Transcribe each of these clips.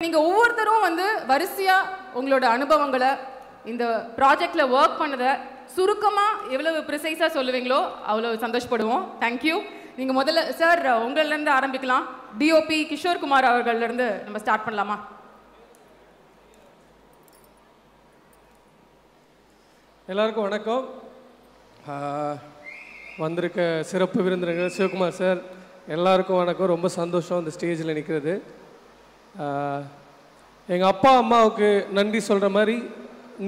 நீங்கள் ஒவ்வொருத்தரும் வந்து வரிசையாக உங்களோட அனுபவங்களை இந்த ப்ராஜெக்டில் ஒர்க் பண்ணதை சுருக்கமாக எவ்வளவு ப்ரிசைஸாக சொல்லுவீங்களோ அவ்வளோ சந்தோஷப்படுவோம். தேங்க்யூ. நீங்கள் முதல்ல சார் உங்களிலேருந்து ஆரம்பிக்கலாம். டிஓபி கிஷோர் குமார் அவர்கள்லேருந்து நம்ம ஸ்டார்ட் பண்ணலாமா? எல்லாருக்கும் வணக்கம். வந்திருக்க சிறப்பு விருந்தினர்கள் சிவகுமார் சார் எல்லாருக்கும் வணக்கம். ரொம்ப சந்தோஷம் இந்த ஸ்டேஜில் நிற்கிறது. எங்கள் அப்பா அம்மாவுக்கு நன்றி சொல்கிற மாதிரி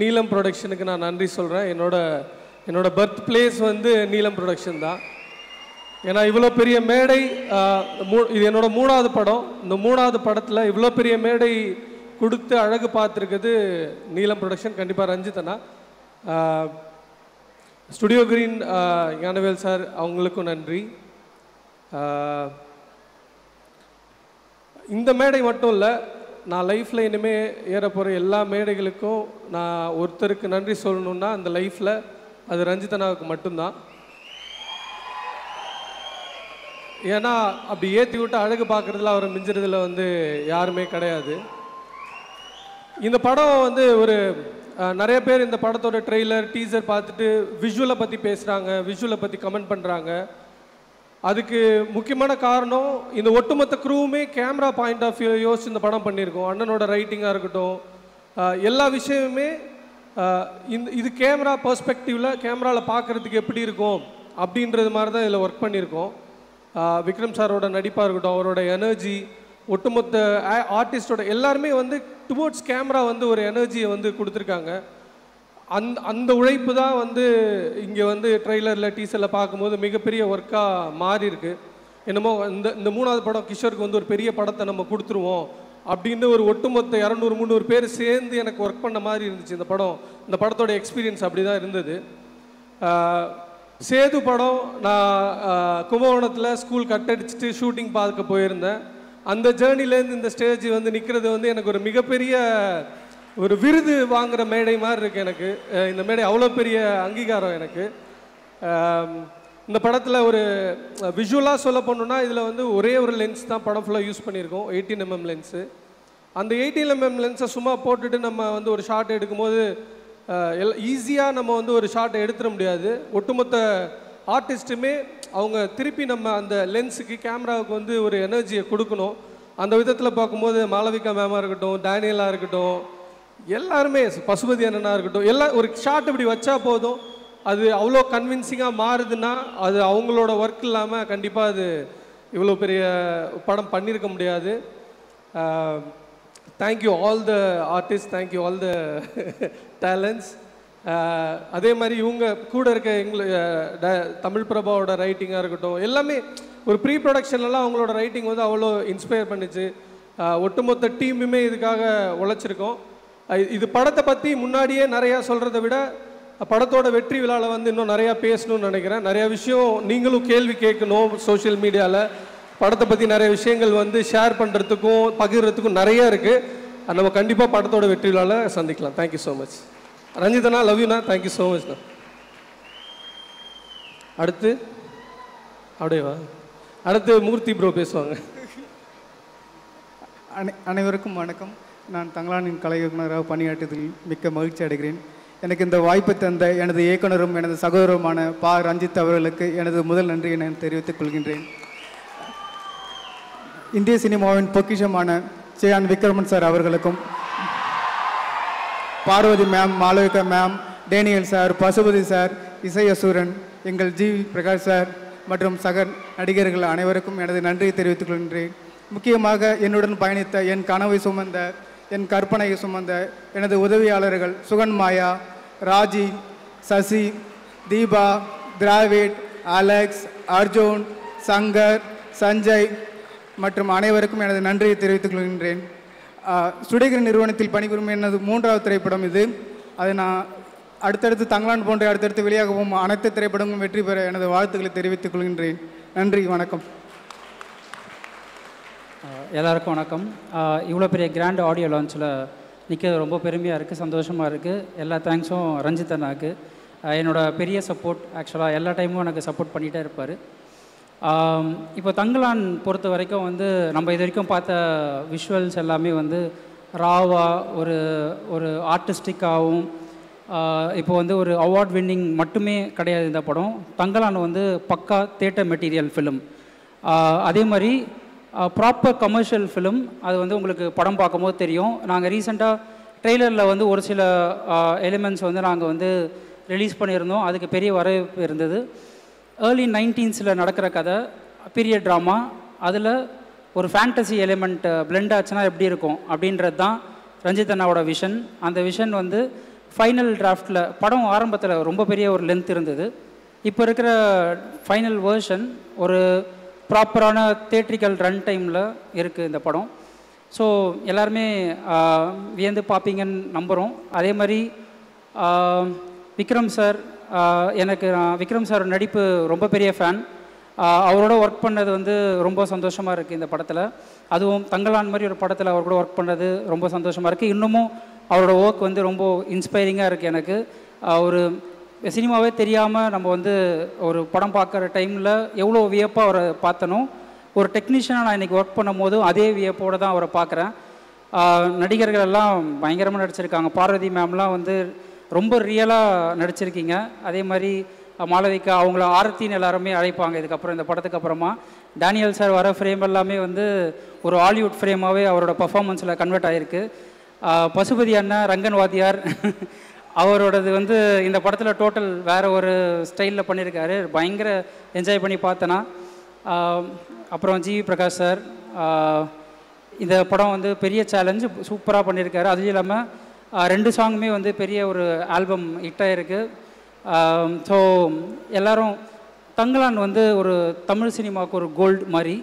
நீலம் ப்ரொடக்ஷனுக்கு நான் நன்றி சொல்கிறேன். என்னோட பர்த் பிளேஸ் வந்து நீலம் ப்ரொடக்ஷன் தான். ஏன்னா இவ்வளோ பெரிய மேடை, இது என்னோடய 3வது படம். இந்த 3வது படத்தில் இவ்வளோ பெரிய மேடை கொடுத்து அழகு பார்த்துருக்குது நீலம் ப்ரொடக்ஷன். கண்டிப்பாக ரஞ்சித் அண்ணா, ஸ்டுடியோ கிரீன் ஞானவேல் சார் அவங்களுக்கும் நன்றி. இந்த மேடை மட்டும் இல்லை, நான் லைஃப்பில் இனிமேல் ஏற போகிற எல்லா மேடைகளுக்கும் நான் ஒருத்தருக்கு நன்றி சொல்லணுன்னா அந்த லைஃப்பில் அது ரஞ்சித் அண்ணாவுக்கு மட்டும்தான். ஏன்னா அப்படி ஏற்றி விட்டு அழகு பார்க்குறதுல அவரை மிஞ்சுறதுல வந்து யாருமே கிடையாது. இந்த படம் வந்து நிறைய பேர் இந்த படத்தோட ட்ரெய்லர் டீசர் பார்த்துட்டு விஷுவலை பற்றி பேசுகிறாங்க, விஷுவலை பற்றி கமெண்ட் பண்ணுறாங்க. அதுக்கு முக்கியமான காரணம் இந்த ஒட்டுமொத்த க்ரூவுமே கேமரா பாயிண்ட் ஆஃப் வியூ யோசிச்சு இந்த படம் பண்ணியிருக்கோம். அண்ணனோட ரைட்டிங்காக இருக்கட்டும், எல்லா விஷயமுமே இது கேமரா பெர்ஸ்பெக்டிவில் கேமராவில் பார்க்குறதுக்கு எப்படி இருக்கும் அப்படின்றது மாதிரி தான் இதில் ஒர்க் பண்ணியிருக்கோம். விக்ரம் சாரோட நடிப்பாக இருக்கட்டும், அவரோட எனர்ஜி, ஒட்டுமொத்த ஆர்டிஸ்டோட எல்லாருமே வந்து டுவோர்ட்ஸ் கேமரா வந்து ஒரு எனர்ஜியை வந்து கொடுத்துருக்காங்க. அந்த உழைப்பு தான் வந்து இங்கே வந்து ட்ரெய்லரில் டீசரில் பார்க்கும்போது மிகப்பெரிய ஒர்க்காக மாறி இருக்கு. என்னமோ இந்த 3வது படம் கிஷோருக்கு வந்து ஒரு பெரிய படத்தை நம்ம கொடுத்துருவோம் அப்படின்னு ஒரு ஒட்டுமொத்த 200-300 பேர் சேர்ந்து எனக்கு ஒர்க் பண்ண மாதிரி இருந்துச்சு. இந்த படத்தோட எக்ஸ்பீரியன்ஸ் அப்படி தான் இருந்தது. சேது படம் நான் கும்பகோணத்தில் ஸ்கூல் கட்டடிச்சுட்டு ஷூட்டிங் பார்க்க போயிருந்தேன். அந்த ஜேர்னிலேருந்து இந்த ஸ்டேஜ் வந்து நிற்கிறது வந்து எனக்கு ஒரு மிகப்பெரிய ஒரு விருது வாங்குகிற மேடை மாதிரி இருக்குது எனக்கு. இந்த மேடை அவ்வளோ பெரிய அங்கீகாரம் எனக்கு. இந்த படத்தில் ஒரு விஷுவலாக சொல்ல போனோன்னா இதில் வந்து ஒரே ஒரு லென்ஸ் தான் படம் ஃபுல்லாக யூஸ் பண்ணியிருக்கோம், 18mm லென்ஸு. அந்த 18mm லென்ஸை சும்மா போட்டுட்டு நம்ம வந்து ஒரு ஷாட் எடுக்கும்போது ஈஸியாக நம்ம வந்து ஒரு ஷாட்டை எடுத்துட முடியாது. ஒட்டுமொத்த ஆர்டிஸ்ட்டுமே அவங்க திருப்பி நம்ம அந்த லென்ஸுக்கு கேமராவுக்கு வந்து ஒரு எனர்ஜியை கொடுக்கணும். அந்த விதத்தில் பார்க்கும்போது மாளவிகா மேமாக இருக்கட்டும், டேனியலாக இருக்கட்டும், எல்லாருமே பசுபதி அண்ணனாக இருக்கட்டும், எல்லாம் ஒரு ஷாட் இப்படி வச்சா போதும் அது அவ்வளோ கன்வின்சிங்காக மாறுதுன்னா அது அவங்களோட ஒர்க் இல்லாமல் கண்டிப்பாக அது இவ்வளோ பெரிய படம் பண்ணியிருக்க முடியாது. Thank you all the artist, thank you all the talents. அதே மாதிரி இவங்க கூட இருக்க தமிழ் பிரபாவோட ரைட்டிங்காக இருக்கட்டும், எல்லாமே ஒரு ப்ரீ ப்ரொடக்ஷன்லாம் அவங்களோட ரைட்டிங் வந்து அவ்வளோ இன்ஸ்பயர் பண்ணிச்சு. ஒட்டுமொத்த டீமுமே இதுக்காக உழைச்சிருக்கோம். இது படத்தை பற்றி முன்னாடியே நிறையா சொல்கிறத விட படத்தோட வெற்றி விழாவில் வந்து இன்னும் நிறையா பேசணும்னு நினைக்கிறேன். நிறையா விஷயம் நீங்களும் கேள்வி கேட்கணும். சோஷியல் மீடியாவில் படத்தை பற்றி நிறைய விஷயங்கள் வந்து ஷேர் பண்ணுறதுக்கும் பகிர்றதுக்கும் நிறையா இருக்குது. நம்ம கண்டிப்பாக படத்தோட வெற்றி விழாவில் சந்திக்கலாம். Thank you so much. ரஞ்சிதண்ணா, லவ் யூண்ணா, தேங்க்யூ ஸோ மச்ண்ணா. அடுத்து மூர்த்தி ப்ரோ பேசுவாங்க. அனைவருக்கும் வணக்கம். நான் தங்களானின் கலை இயக்குநராக பணியாற்றுவதில் மிக்க மகிழ்ச்சி அடைகிறேன். எனக்கு இந்த வாய்ப்பை தந்த எனது இயக்குனரும் எனது சகோதரருமான பா ரஞ்சித் அவர்களுக்கு எனது முதல் நன்றியை நான் தெரிவித்துக் கொள்கின்றேன். இந்திய சினிமாவின் பொக்கிஷமான சேயான் விக்ரமன் சார் அவர்களுக்கும், Parvathy ma'am, Malavika ma'am, Daniel sir, Pasupathy sir, இசை அசூரன், எங்கள் ஜி பிரகாஷ் சார் மற்றும் சக நடிகர்கள் அனைவருக்கும் எனது நன்றியை தெரிவித்துக் கொள்கின்றேன். முக்கியமாக என்னுடன் பயணித்த என் கனவை சுமந்த, என் கற்பனையை சுமந்த எனது உதவியாளர்கள் சுகன்மாயா, ராஜி, சசி, தீபா, திராவிட், அலெக்ஸ், அர்ஜுன், சங்கர், சஞ்சய் மற்றும் அனைவருக்கும் எனது நன்றியை தெரிவித்துக் கொள்கின்றேன். ஸ்டுடியோ நிறுவனத்தில் பணிபுரியும் எனது 3வது திரைப்படம் இது. அதை நான் அடுத்தடுத்து தங்களான் போன்ற அடுத்தடுத்து வெளியாகவும் அனைத்து திரைப்படங்களும் வெற்றி பெற எனது வாழ்த்துக்களை தெரிவித்துக் கொள்கின்றேன். நன்றி, வணக்கம். எல்லாருக்கும் வணக்கம். இவ்வளோ பெரிய கிராண்ட் ஆடியோ லான்ச்சில் நிற்கிறது ரொம்ப பெருமையாக இருக்குது, சந்தோஷமாக இருக்குது. எல்லா தேங்க்ஸும் ரஞ்சித் அண்ணாக்கு. என்னோட பெரிய சப்போர்ட், ஆக்சுவலாக எல்லா டைமும் எனக்கு சப்போர்ட் பண்ணிகிட்டே இருப்பார். இப்போ தங்கலான் பொறுத்த வரைக்கும் வந்து நம்ம இது வரைக்கும் பார்த்த விஷுவல்ஸ் எல்லாமே வந்து ராவாக ஒரு ஒரு ஆர்டிஸ்டிக்காகவும் இப்போ வந்து ஒரு அவார்ட் வின்னிங் மட்டுமே கிடையாது இந்த படம். தங்கலான் வந்து பக்கா தியேட்டர் மெட்டீரியல் ஃபிலிம். அதே மாதிரி ப்ராப்பர் கமர்ஷியல் ஃபிலிம். அது வந்து உங்களுக்கு படம் பார்க்கும்போது தெரியும். நாங்கள் ரீசெண்டாக ட்ரெய்லரில் வந்து ஒரு சில எலிமெண்ட்ஸ் வந்து நாங்கள் வந்து ரிலீஸ் பண்ணியிருந்தோம். அதுக்கு பெரிய வரவேற்பு இருந்தது. ஏர்லி 1900s நடக்கிற கதை, பீரியட் ட்ராமா. அதில் ஒரு ஃபேண்டசி எலிமெண்ட் பிளெண்ட் ஆச்சுன்னா எப்படி இருக்கும் அப்படின்றது தான் ரஞ்சித் அண்ணாவோட விஷன். அந்த விஷன் வந்து ஃபைனல் டிராஃப்டில் படம் ஆரம்பத்தில் ரொம்ப பெரிய ஒரு லென்த் இருந்தது. இப்போ இருக்கிற ஃபைனல் வேர்ஷன் ஒரு ப்ராப்பரான தியேட்ரிக்கல் ரன் டைமில் இருக்குது இந்த படம். ஸோ எல்லாருமே வியந்து பார்ப்பீங்கன்னு நம்புகிறோம். அதே மாதிரி விக்ரம் சார், எனக்கு விக்ரம் சார் நடிப்பு ரொம்ப பெரிய ஃபேன். அவரோட ஒர்க் பண்ணது வந்து ரொம்ப சந்தோஷமாக இருக்குது இந்த படத்தில். அதுவும் தங்கலான் மாதிரி ஒரு படத்தில் அவர் கூட ஒர்க் பண்ணது ரொம்ப சந்தோஷமாக இருக்குது. இன்னமும் அவரோட ஒர்க் வந்து ரொம்ப இன்ஸ்பைரிங்காக இருக்குது எனக்கு. ஒரு சினிமாவே தெரியாமல் நம்ம வந்து ஒரு படம் பார்க்குற டைமில் எவ்வளோ வியப்பாக அவரை பார்த்தனோ, ஒரு டெக்னீஷியனாக நான் இன்றைக்கி ஒர்க் பண்ணும் போதும் அதே வியப்போடு தான் அவரை பார்க்குறேன். நடிகர்கள் எல்லாம் பயங்கரமாக நடிச்சிருக்காங்க. பார்வதி மேம்லாம் வந்து ரொம்ப ரியலாக நடிச்சிருக்கீங்க. அதே மாதிரி மாளவிகா, அவங்கள ஆரத்தின்னு எல்லாருமே அழைப்பாங்க இதுக்கப்புறம் இந்த படத்துக்கு அப்புறமா. டேனியல் சார் வர ஃப்ரேம் எல்லாமே வந்து ஒரு ஹாலிவுட் ஃப்ரேமாகவே அவரோட பர்ஃபார்மன்ஸில் கன்வெர்ட் ஆகிருக்கு. பசுபதி அண்ணா, ரங்கன் வாத்தியார் அவரோடது வந்து இந்த படத்தில் டோட்டல் வேறு ஒரு ஸ்டைலில் பண்ணியிருக்காரு. பயங்கர என்ஜாய் பண்ணி பார்த்தேன்னா. அப்புறம் ஜிவி பிரகாஷ் சார், இந்த படம் வந்து பெரிய சேலஞ்சு, சூப்பராக பண்ணியிருக்காரு. அதுவும் இல்லாமல் 2 சாங்குமே வந்து பெரிய ஒரு ஆல்பம் ஹிட்டாக இருக்குது. ஸோ எல்லோரும் தங்கலான் வந்து ஒரு தமிழ் சினிமாவுக்கு ஒரு கோல்டு மாதிரி.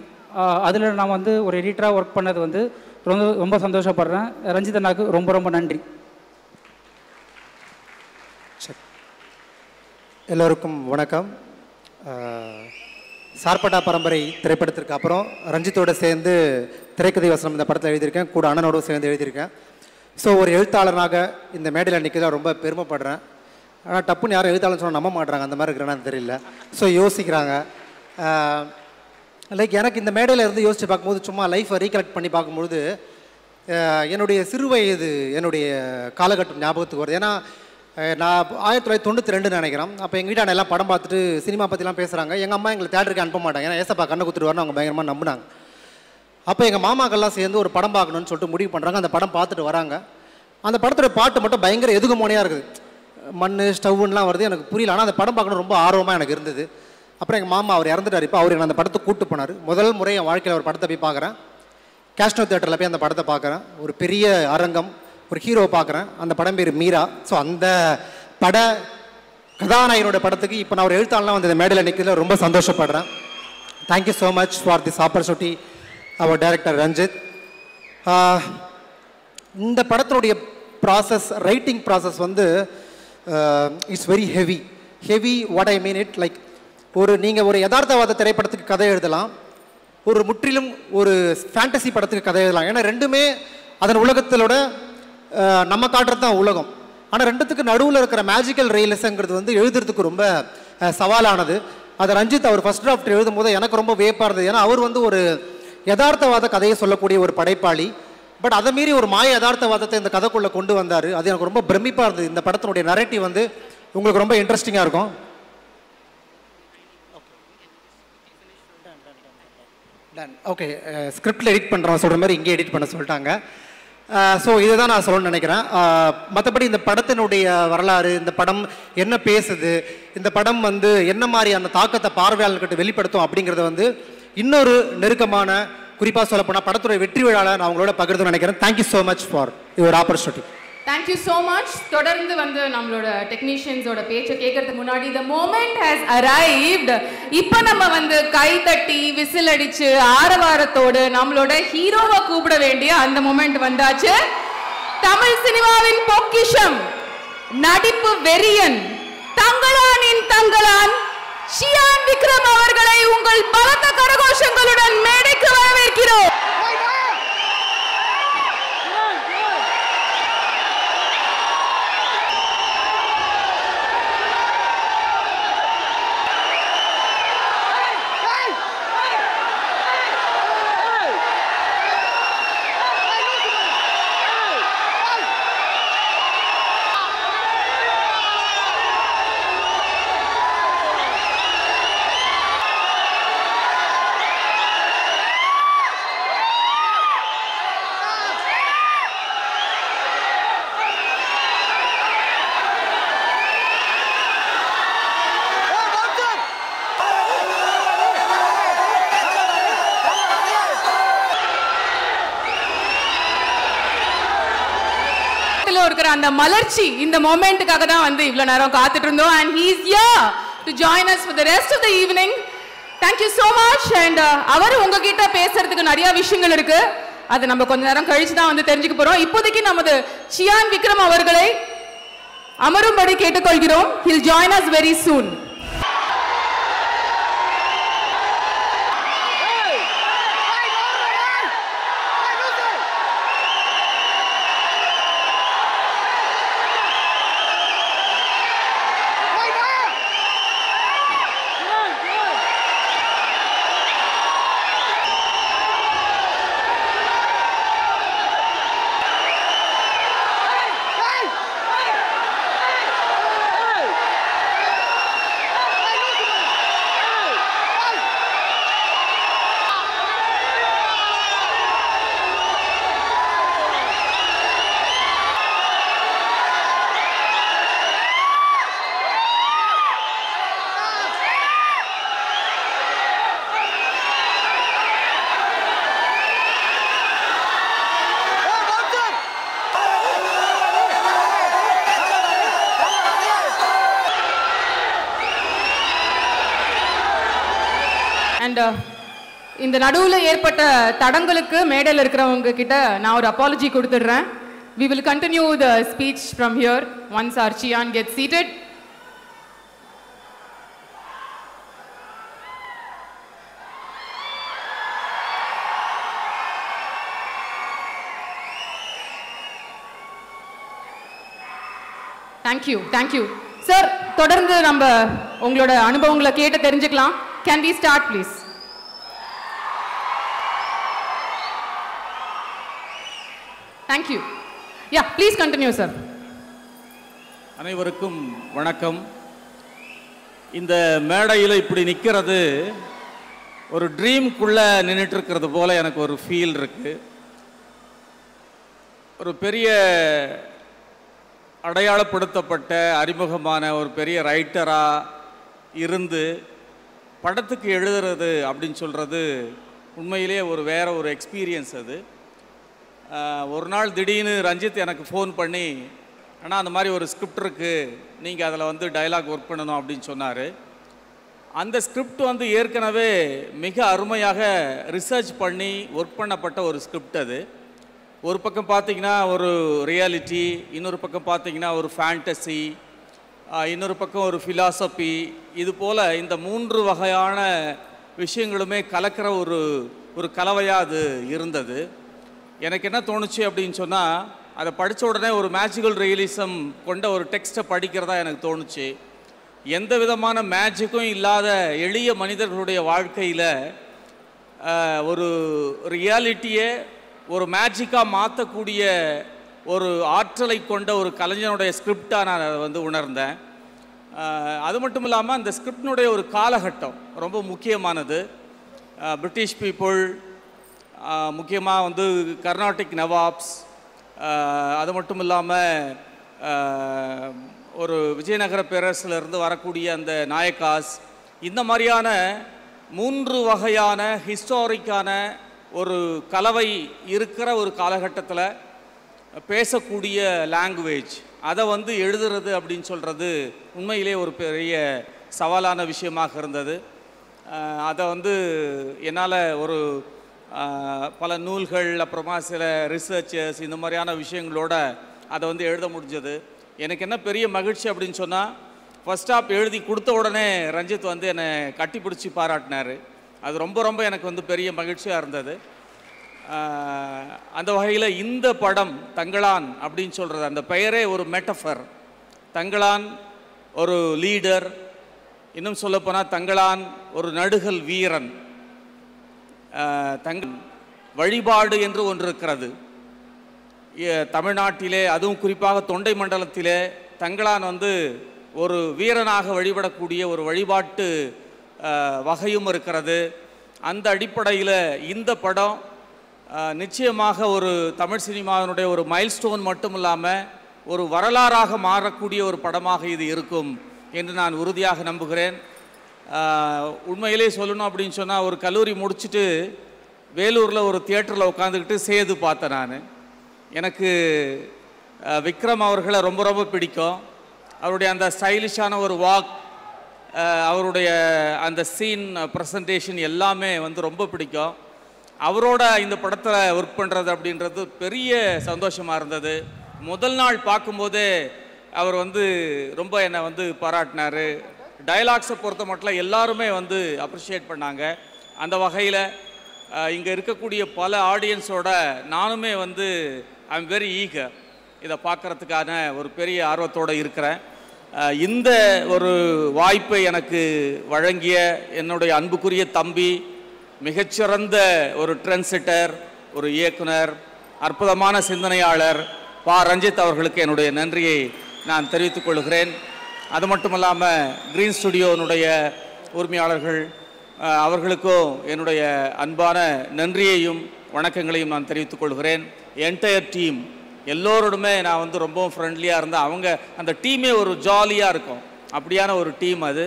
அதில் நான் வந்து ஒரு எடிட்டராக ஒர்க் பண்ணது வந்து ரொம்ப ரொம்ப சந்தோஷப்படுறேன். ரஞ்சித் அண்ணாவுக்கு ரொம்ப ரொம்ப நன்றி. எல்லோருக்கும் வணக்கம். சார்பட்டா பரம்பரை திரைப்படத்திற்கு அப்புறம் ரஞ்சித்தோடு சேர்ந்து திரைக்கதை வசனம் இந்த படத்தில் எழுதியிருக்கேன். கூட அண்ணனோடு சேர்ந்து எழுதியிருக்கேன். ஸோ ஒரு எழுத்தாளனாக இந்த மேடையில் நிற்கிறத ரொம்ப பெருமைப்படுறேன். ஆனால் டப்புன்னு யாரும் எழுத்தாளர்னு சொன்னால் நம்ப மாட்டுறாங்க. அந்த மாதிரி இருக்கிறான்னு தெரியல. ஸோ யோசிக்கிறாங்க. லைக் எனக்கு இந்த மேடையில் இருந்து யோசித்து பார்க்கும்போது, சும்மா லைஃப்பை ரீகலெக்ட் பண்ணி பார்க்கும்பொழுது என்னுடைய சிறு வயது என்னுடைய காலகட்டம் ஞாபகத்துக்கு வருது. ஏன்னா நான் 1992 நினைக்கிறேன். அப்போ எங்கள் வீட்டான எல்லாம் படம் பார்த்துட்டு சினிமா பற்றிலாம் பேசுகிறாங்க. எங்கள் அம்மா எங்களை தேட்டருக்கு அனுப்ப மாட்டாங்க. ஏன்னா ஏசப்பா கண்ணை குத்துருவாருன்னு அவங்க பயங்கரமாக நம்பினாங்க. அப்போ எங்கள் மாமாக்கள்லாம் சேர்ந்து ஒரு படம் பார்க்கணுன்னு சொல்லிட்டு முடிவு பண்ணுறாங்க. அந்த படம் பார்த்துட்டு வராங்க. அந்த படத்தோட பாட்டு மட்டும் பயங்கர எதுகுமோனையாக இருக்குது. மண் ஸ்டவ்லாம் வருது, எனக்கு புரியல. ஆனால் அந்த படம் பார்க்கணும் ரொம்ப ஆர்வமாக எனக்கு இருந்தது. அப்புறம் எங்கள் மாமா அவர் இறந்துட்டார். இப்போ அவர் என்ன அந்த படத்தை கூப்பிட்டு போனார். முதல் முறை என் வாழ்க்கையில் ஒரு படத்தை போய் பார்க்குறேன். கேஷ்னோ தியேட்டரில் போய் அந்த படத்தை பார்க்குறேன். ஒரு பெரிய அரங்கம், ஒரு ஹீரோவை பார்க்குறேன். அந்த படம் பேர் மீரா. ஸோ அந்த பட கதாநாயகனோட படத்துக்கு இப்போ நான் ஒரு எழுத்தாளர்லாம் வந்து இந்த மேடையில் நிற்கிறதுல ரொம்ப சந்தோஷப்படுறேன். Thank you so much for this opportunity அவர் டைரக்டர் ரஞ்சித். இந்த படத்தினுடைய ப்ராசஸ், ரைட்டிங் ப்ராசஸ் வந்து it's very heavy. What I mean it, like நீங்கள் ஒரு யதார்த்தவாத திரைப்படத்துக்கு கதை எழுதலாம், ஒரு முற்றிலும் ஒரு ஃபேண்டசி படத்துக்கு கதை எழுதலாம். ஏன்னா ரெண்டுமே அதன் உலகத்திலோட நம்ம காட்டுறது தான் உலகம். ஆனால் ரெண்டுத்துக்கு நடுவில் இருக்கிற மேஜிக்கல் ரியலிசங்கிறது வந்து எழுதுறதுக்கு ரொம்ப சவாலானது. அதை ரஞ்சித் அவர் ஃபர்ஸ்ட் டிராஃப்ட் எழுதும் போது எனக்கு ரொம்ப வியப்பாக இருந்தது. ஏன்னா அவர் வந்து ஒரு யதார்த்தவாத கதையை சொல்லக்கூடிய ஒரு படைப்பாளி. பட் அதை மீறி ஒரு மாய யதார்த்தவாதத்தை இந்த கதைக்குள்ளே கொண்டு வந்தார். அது எனக்கு ரொம்ப பிரமிப்பாக இருந்தது. இந்த படத்தினுடைய நரேட்டிவ் வந்து உங்களுக்கு ரொம்ப இன்ட்ரெஸ்டிங்காக இருக்கும். ஓகே, ஸ்கிரிப்டில் எடிட் பண்ணுறோம் சொல்கிற மாதிரி இங்கே எடிட் பண்ண சொல்லிட்டாங்க. ஸோ இதுதான் நான் சொல்லணும்னு நினைக்கிறேன். மற்றபடி இந்த படத்தினுடைய வரலாறு, இந்த படம் என்ன பேசுது, இந்த படம் வந்து என்ன மாதிரியான தாக்கத்தை பார்வையாளர்கிட்ட வெளிப்படுத்தும் அப்படிங்கிறத வந்து இன்னொரு நெருக்கமான, குறிப்பாக சொல்லப்போனால் படத்துடைய வெற்றி விழாவில் நான் உங்களோட பகிர்ந்து நினைக்கிறேன். Thank you so much for your opportunity. Thank you so much. தொடர்ந்து வந்து நம்மளோட டெக்னீஷியன்ஸோட பேச்சை கேட்கறதுக்கு முன்னாடி the moment has arrived. இப்போ நம்ம வந்து கை தட்டி விசில் அடிச்சு ஆரவாரத்தோடு நம்மளோட ஹீரோவை கூப்பிட வேண்டிய அந்த மொமெண்ட் வந்தாச்சு. தமிழ் சினிமாவின் பொக்கிஷம், நடிப்பு வெறியன், தங்கலானின் தங்கலான் ஷியான் விக்ரம் அவர்களை உங்கள் பலத்த கரகோஷங்களுடன் மேடைக்கு வரவேற்கிறோம். முகத்திலும் இருக்கிற அந்த மலர்ச்சி இந்த மொமெண்ட்டுக்காக தான் வந்து இவ்வளவு நேரம் காத்துட்டு இருந்தோம். and he is here to join us for the rest of the evening. thank you so much. and அவர் உங்ககிட்ட பேசுறதுக்கு நிறைய விஷயங்கள் இருக்கு, அது நம்ம கொஞ்ச நேரம் கழிச்சு தான் வந்து தெரிஞ்சுக்க போறோம். இப்போதைக்கு நமது சியான் விக்ரம் அவர்களை அமரும்படி கேட்டுக்கொள்கிறோம். he'll join us very soon. and இந்த நடுவுல ஏற்பட்ட தடங்களுக்கு மேடையில் இருக்கிறவங்க கிட்ட நான் ஒரு apology கொடுத்துடுறேன். we will continue the speech from here once our Chiyan gets seated. thank you sir. தொடர்ந்து நம்ம உங்களோட அனுபவங்களை கேட்டு தெரிஞ்சுக்கலாம். can we start please? thank you. yeah, please continue sir. அனைவருக்கும் வணக்கம். இந்த மேடையில் இப்படி நிற்கிறது ஒரு ட்ரீம்குள்ள நின்றுட்டு இருக்கிறது போல எனக்கு ஒரு ஃபீல் இருக்கு. ஒரு பெரிய அடையாளப்படுத்தப்பட்ட அறிமுகமான ஒரு பெரிய ரைட்டராக இருந்து படத்துக்கு எழுதுறது அப்படின்னு சொல்கிறது உண்மையிலே வேற ஒரு எக்ஸ்பீரியன்ஸ் அது. ஒரு நாள் திடீர்னு ரஞ்சித் எனக்கு ஃபோன் பண்ணி, ஆனால் அந்த மாதிரி ஒரு ஸ்கிரிப்ட் இருக்குது, நீங்கள் அதில் வந்து டைலாக் ஒர்க் பண்ணணும் அப்படின்னு சொன்னார். அந்த ஸ்கிரிப்ட் வந்து ஏற்கனவே மிக அருமையாக ரிசர்ச் பண்ணி ஒர்க் பண்ணப்பட்ட ஒரு ஸ்கிரிப்ட் அது. ஒரு பக்கம் பார்த்திங்கன்னா ஒரு ரியாலிட்டி, இன்னொரு பக்கம் பார்த்திங்கன்னா ஒரு ஃபேண்டசி, இன்னொரு பக்கம் ஒரு ஃபிலாசபி, இது போல் இந்த 3 வகையான விஷயங்களுமே கலக்கிற ஒரு கலவையாக அது இருந்தது. எனக்கு என்ன தோணுச்சு அப்படின்னு சொன்னால், அதை படித்த உடனே ஒரு மேஜிக்கல் ரியலிசம் கொண்ட ஒரு டெக்ஸ்ட்டை படிக்கிறதா எனக்கு தோணுச்சு. எந்த விதமான மேஜிக்கும் இல்லாத எளிய மனிதர்களுடைய வாழ்க்கையில் ஒரு ரியாலிட்டியை ஒரு மேஜிக்காக மாற்றக்கூடிய ஒரு ஆற்றலை கொண்ட ஒரு கலைஞனுடைய ஸ்கிரிப்டாக நான் வந்து உணர்ந்தேன். அது மட்டும் இல்லாமல் அந்த ஸ்கிரிப்டினுடைய ஒரு காலகட்டம் ரொம்ப முக்கியமானது. பிரிட்டிஷ் பீப்புள், முக்கியமாக வந்து கர்நாடிக் நவாப்ஸ், அது மட்டும் இல்லாமல் ஒரு விஜயநகர பேரரசிலிருந்து வரக்கூடிய அந்த நாயக்காஸ், இந்த மாதிரியான 3 வகையான ஹிஸ்டாரிக்கான ஒரு கலவை இருக்கிற ஒரு காலகட்டத்தில் பேசக்கூடிய லாங்குவேஜ், அதை வந்து எழுதுறது அப்படின்னு சொல்கிறது உண்மையிலே ஒரு பெரிய சவாலான விஷயமாக இருந்தது. அதை வந்து என்னால் ஒரு பல நூல்கள், அப்புறமா சில ரிசர்ச்சர்ஸ், இந்த மாதிரியான விஷயங்களோட அதை வந்து எழுத முடிஞ்சது. எனக்கு என்ன பெரிய மகிழ்ச்சி அப்படின்னு சொன்னால், ஃபர்ஸ்ட் ஹாப் எழுதி கொடுத்த உடனே ரஞ்சித் வந்து என்னை கட்டி பிடிச்சி பாராட்டினார். அது ரொம்ப எனக்கு வந்து பெரிய மகிழ்ச்சியாக இருந்தது. அந்த வகையில் இந்த படம் தங்களான் அப்படின்னு சொல்கிறது, அந்த பெயரே ஒரு மெட்டஃபர். தங்களான் ஒரு லீடர், இன்னும் சொல்லப்போனால் தங்களான் ஒரு நடுகல் வீரன். வழிபாடு என்று ஒன்று இருக்கிறது தமிழ்நாட்டிலே, அதுவும் குறிப்பாக தொண்டை மண்டலத்திலே தங்களான் வந்து ஒரு வீரனாக வழிபடக்கூடிய ஒரு வழிபாட்டு வகையும் இருக்கிறது. அந்த அடிப்படையில் இந்த படம் நிச்சயமாக ஒரு தமிழ் சினிமாவினுடைய ஒரு மைல்ஸ்டோன் மட்டும் இல்லாமல் ஒரு வரலாறாக மாறக்கூடிய ஒரு படமாக இது இருக்கும் என்று நான் உறுதியாக நம்புகிறேன். உண்மையிலே சொல்லணும் அப்படின்னு சொன்னால், ஒரு கல்லூரி முடிச்சுட்டு வேலூரில் ஒரு தியேட்டரில் உட்காந்துக்கிட்டு சேது பார்த்தேன். நான் எனக்கு விக்ரம் அவர்களை ரொம்ப ரொம்ப பிடிக்கும். அவருடைய அந்த ஸ்டைலிஷான ஒரு வாக், அவருடைய அந்த சீன் ப்ரெசன்டேஷன் எல்லாமே வந்து ரொம்ப பிடிக்கும். அவரோட இந்த படத்தில் ஒர்க் பண்ணுறது அப்படின்றது பெரிய சந்தோஷமாக இருந்தது. முதல் நாள் பார்க்கும்போதே அவர் வந்து ரொம்ப என்னை வந்து பாராட்டினார். டயலாக்ஸை பொறுத்த மட்டும் எல்லாருமே வந்து அப்ரிஷியேட் பண்ணாங்க. அந்த வகையில் இங்கே இருக்கக்கூடிய பல ஆடியன்ஸோட நானுமே வந்து ஐ எம் வெரி ஈகர் இதை பார்க்குறதுக்கான ஒரு பெரிய ஆர்வத்தோடு இருக்கிறேன். இந்த ஒரு வாய்ப்பை எனக்கு வழங்கிய என்னுடைய அன்புக்குரிய தம்பி, மிகச்சிறந்த ஒரு ட்ரெண்ட் செட்டர், ஒரு இயக்குனர், அற்புதமான சிந்தனையாளர் பா. ரஞ்சித் அவர்களுக்கு என்னுடைய நன்றியை நான் தெரிவித்துக் கொள்கிறேன். அது மட்டும் இல்லாமல் க்ரீன் ஸ்டுடியோனுடைய உரிமையாளர்கள் அவர்களுக்கும் என்னுடைய அன்பான நன்றியையும் வணக்கங்களையும் நான் தெரிவித்துக் கொள்கிறேன். என்டையர் டீம் எல்லோருடுமே நான் வந்து ரொம்பவும் ஃப்ரெண்ட்லியாக இருந்தேன். அவங்க அந்த டீமே ஒரு ஜாலியாக இருக்கும். அப்படியான ஒரு டீம் அது.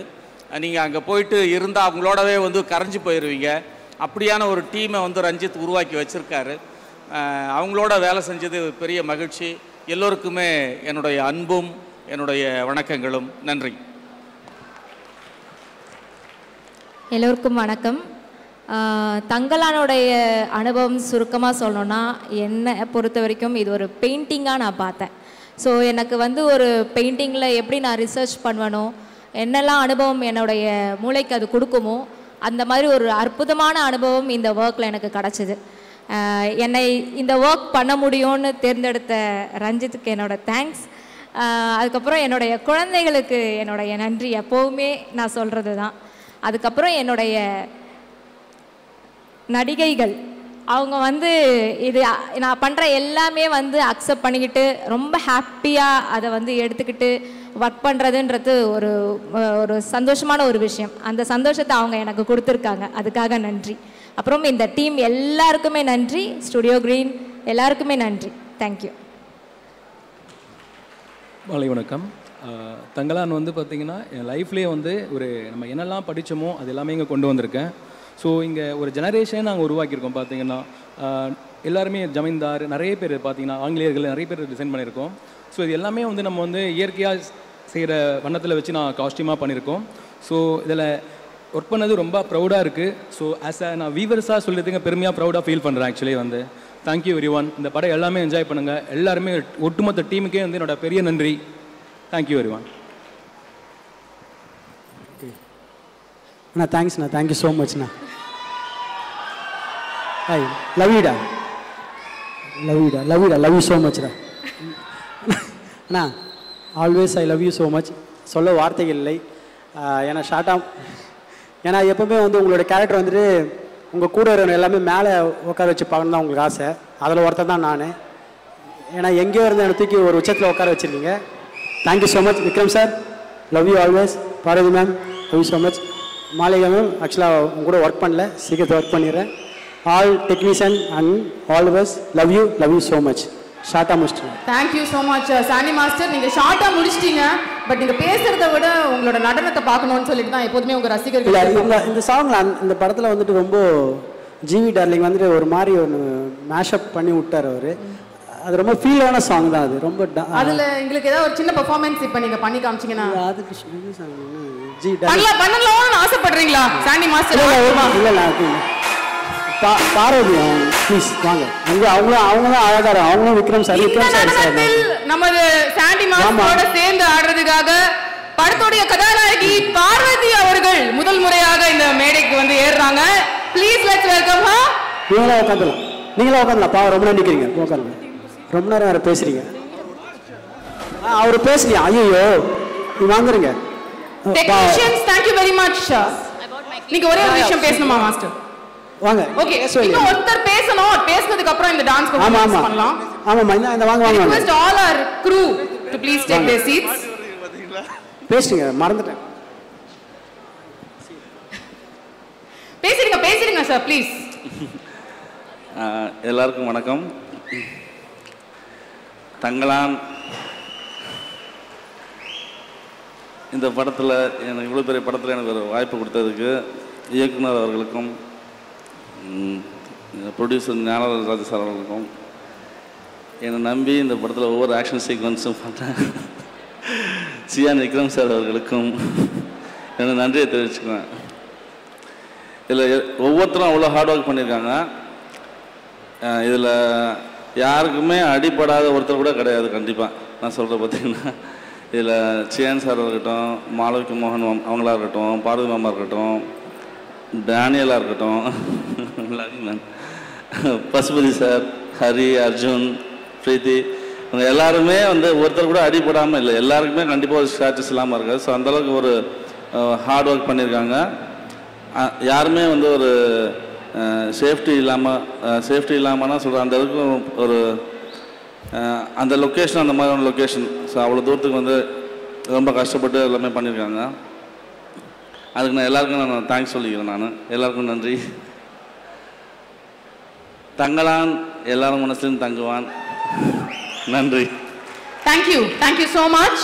நீங்கள் அங்கே போயிட்டு இருந்தால் அவங்களோடவே வந்து கரைஞ்சி போயிடுவீங்க. அப்படியான ஒரு டீமை வந்து ரஞ்சித் உருவாக்கி வச்சுருக்காரு. அவங்களோட வேலை செஞ்சது பெரிய மகிழ்ச்சி. எல்லோருக்குமே என்னுடைய அன்பும் என்னுடைய வணக்கங்களும். நன்றி. எல்லோருக்கும் வணக்கம். தங்கலானுடைய அனுபவம் சுருக்கமாக சொல்லணுன்னா, என்னை பொறுத்த வரைக்கும் இது ஒரு பெயிண்டிங்காக நான் பார்த்தேன். ஸோ எனக்கு வந்து ஒரு பெயிண்டிங்கில் எப்படி நான் ரிசர்ச் பண்ணுவேனோ, என்னெல்லாம் அனுபவம் என்னுடைய மூளைக்கு அது கொடுக்குமோ, அந்த மாதிரி ஒரு அற்புதமான அனுபவம் இந்த ஒர்க்கில் எனக்கு கிடச்சிது. என்னை இந்த ஒர்க் பண்ண முடியும்னு தேர்ந்தெடுத்த ரஞ்சித்துக்கு என்னோடய தேங்க்ஸ். அதுக்கப்புறம் என்னுடைய குழந்தைகளுக்கு என்னுடைய நன்றி எப்போவுமே நான் சொல்கிறது தான். அதுக்கப்புறம் என்னுடைய நடிகைகள், அவங்க வந்து இது நான் பண்ணுற எல்லாமே வந்து அக்செப்ட் பண்ணிக்கிட்டு ரொம்ப ஹாப்பியாக அதை வந்து எடுத்துக்கிட்டு ஒர்க் பண்ணுறதுன்றது ஒரு ஒரு சந்தோஷமான ஒரு விஷயம். அந்த சந்தோஷத்தை அவங்க எனக்கு கொடுத்துருக்காங்க, அதுக்காக நன்றி. அப்புறம் இந்த டீம் எல்லாருக்குமே நன்றி, ஸ்டுடியோ க்ரீன் எல்லாருக்குமே நன்றி. தேங்க்யூ. மாலை வணக்கம். தங்கலான் வந்து பார்த்திங்கன்னா என் லைஃப்லேயே வந்து ஒரு நம்ம என்னெல்லாம் படித்தோமோ அது எல்லாமே இங்கே கொண்டு வந்திருக்கேன். ஸோ இங்கே ஒரு ஜெனரேஷன் நாங்கள் உருவாக்கியிருக்கோம். பார்த்திங்கன்னா எல்லாருமே ஜமீன்தார், நிறைய பேர் பார்த்திங்கன்னா ஆங்கிலேயர்கள் நிறைய பேர் டிசைன் பண்ணியிருக்கோம். ஸோ இது எல்லாமே வந்து நம்ம வந்து இயற்கையாக செய்கிற வண்ணத்தில் வச்சு நான் காஸ்டியூமாக பண்ணியிருக்கோம். ஸோ இதில் ஒர்க் பண்ணது ரொம்ப ப்ரௌடாக இருக்குது. ஸோ நான் வீவர்ஸாக சொல்லிட்டுங்க பெருமையாக ப்ரௌடாக ஃபீல் பண்ணுறேன். ஆக்சுவலி வந்து தேங்க்யூ எவ்ரி ஒன். இந்த படம் எல்லாமே என்ஜாய் பண்ணுங்கள். எல்லாருமே ஒட்டுமொத்த டீமுக்கே வந்து என்னோட பெரிய நன்றி. Thank you every one. அண்ணா தேங்க்ஸ்ண்ணா, தேங்க்யூ ஸோ மச்ண்ணா. ஹாய், லவ் யூடா, லவ் யூடா, லவ் யூடா, லவ் யூ ஸோ மச்டா. அண்ணா always I love you so much. சொல்ல வார்த்தைகள் இல்லை. ஏன்னா ஏன்னா எப்போவுமே வந்து உங்களோட கேரக்டர் வந்துட்டு உங்கள் கூட இருக்கிற எல்லாமே மேலே உட்கார வச்சு பார்க்கணும் தான் உங்களுக்கு ஆசை. அதில் ஒருத்தர் தான் நான். ஏன்னா எங்கேயோ இருந்து என்னை தூக்கி ஒரு உச்சத்தில் உட்கார வச்சுருக்கீங்க. Thank you so much. Vikram sir, love you always. Parvathy ma'am, love you so much. Malika ma'am, ஆக்சுவலாக உங்க கூட ஒர்க் பண்ணல, சீக்கிரத்தை ஒர்க் பண்ணிடுறேன். All technician and all of us love you so much. ஷார்ட்டாக முடிச்சிட்டேன். Thank you so much Sandy master. நீங்கள் ஷார்ட்டாக முடிச்சிட்டீங்க. பட் நீங்கள் பேசுகிறத விட உங்களோட நடனத்தை பார்க்கணும்னு சொல்லிட்டு தான் எப்போதுமே உங்கள் ரசிகர்கள் இந்த சாங்கில் இந்த படத்தில் வந்துட்டு ரொம்ப ஜிவி டார்லிங் வந்துட்டு ஒரு மாதிரி ஒன்று மேஷப் பண்ணி விட்டார் அவர். அது ரொம்ப ஃபீலான சாங் தான். அது ரொம்ப அதில் எங்களுக்கு ஏதாவது ஒரு சின்ன பெர்ஃபார்மன்ஸ் இப்போ நீங்கள் பண்ணி காமிச்சிங்கன்னா அதுக்கு பண்ணலாம்னு ஆசைப்படுறீங்களா சாண்டி மாஸ்டர்? இல்லை பார்வதி ப்ளீஸ் வாங்க. அவங்க தான் அழகாக, அவங்களும் விக்ரம் சார். விக்ரம் சார் நமது சாண்டி மாஸ்டரோட சேர்ந்து ஆடுறதுக்காக படத்துடைய கதாநாயகி பார்வதி அவர்கள் முதல் முறையாக இந்த மேடைக்கு வந்து ஏறுறாங்க. Please let's welcome her. நீங்களா உட்காந்துலாம். பாவம் ரொம்ப நேரம் நிற்கிறீங்க. உட்காந்து ரொம்ப நேரம் வேறு பேசுறீங்க. அவர் பேசுறீங்க. ஐயோ நீ வாங்குறீங்க. Technicians thank you very much. நீங்க ஒரே ஒரு விஷயம் பேசணுமா மாஸ்டர்? வாங்க. ஓகே, இன்னும் ஒருத்தர் பேசணும். பேசினதுக்கு அப்புறம் இந்த டான்ஸ் பெர்ஃபார்மன்ஸ் பண்ணலாம். ஆமாமா, இந்த வாங்க வாங்க. Request all our crew to please take their seats. பேசுங்க, மறந்துட்டேன். பேசுறீங்க சார் ப்ளீஸ். எல்லாருக்கும் வணக்கம். தங்கலான் இந்த படத்தில் எனக்கு இவ்வளோ பெரிய படத்தில் எனக்கு ஒரு வாய்ப்பு கொடுத்ததுக்கு இயக்குனர் அவர்களுக்கும் ப்ரொடியூசர் ஞானராஜ் சார் அவர்களுக்கும் என்னை நம்பி இந்த படத்தில் ஒவ்வொரு ஆக்ஷன் சீக்வன்ஸும் பண்ணேன் சியான் விக்ரம் சார் அவர்களுக்கும் என்னை நன்றியை தெரிவிச்சுக்குவேன். இதில் ஒவ்வொருத்தரும் அவ்வளோ ஹார்ட் ஒர்க் பண்ணியிருக்காங்க. இதில் யாருக்குமே அடிப்படாத ஒருத்தர் கூட கிடையாது. கண்டிப்பாக நான் சொல்கிறேன். பார்த்தீங்கன்னா இதில் சியான் சார் இருக்கட்டும், மாளவிகா மோகன் அவங்களா இருக்கட்டும், பார்வதி மாமா இருக்கட்டும், டேனியலாக இருக்கட்டும், லக்ஷ்மன், பசுபதி சார், ஹரி, அர்ஜுன், பிரீத்தி, இவங்க எல்லாருமே வந்து ஒருத்தர் கூட அடிப்படாமல் இல்லை. எல்லாருக்குமே கண்டிப்பாக ஒரு ஸ்க்ராச்சஸ் இல்லாமல் இருக்காது. ஸோ அந்தளவுக்கு ஒரு ஹார்ட் ஒர்க் பண்ணியிருக்காங்க. யாருமே வந்து ஒரு சேஃப்டி இல்லாமல்னா சொல்கிறேன். அந்த அளவுக்கு ஒரு அந்த லொக்கேஷன், அந்த மாதிரியான லொக்கேஷன். ஸோ அவ்வளோ தூரத்துக்கு வந்து ரொம்ப கஷ்டப்பட்டு எல்லாமே பண்ணியிருக்காங்க. அதுக்கு நான் எல்லாருக்கும் நான் தேங்க்ஸ் சொல்லிக்கிறேன். நான் எல்லாருக்கும் நன்றி. தங்கலான் எல்லாரும் மனசுலையும் தங்குவான். நன்றி. Thank you so much.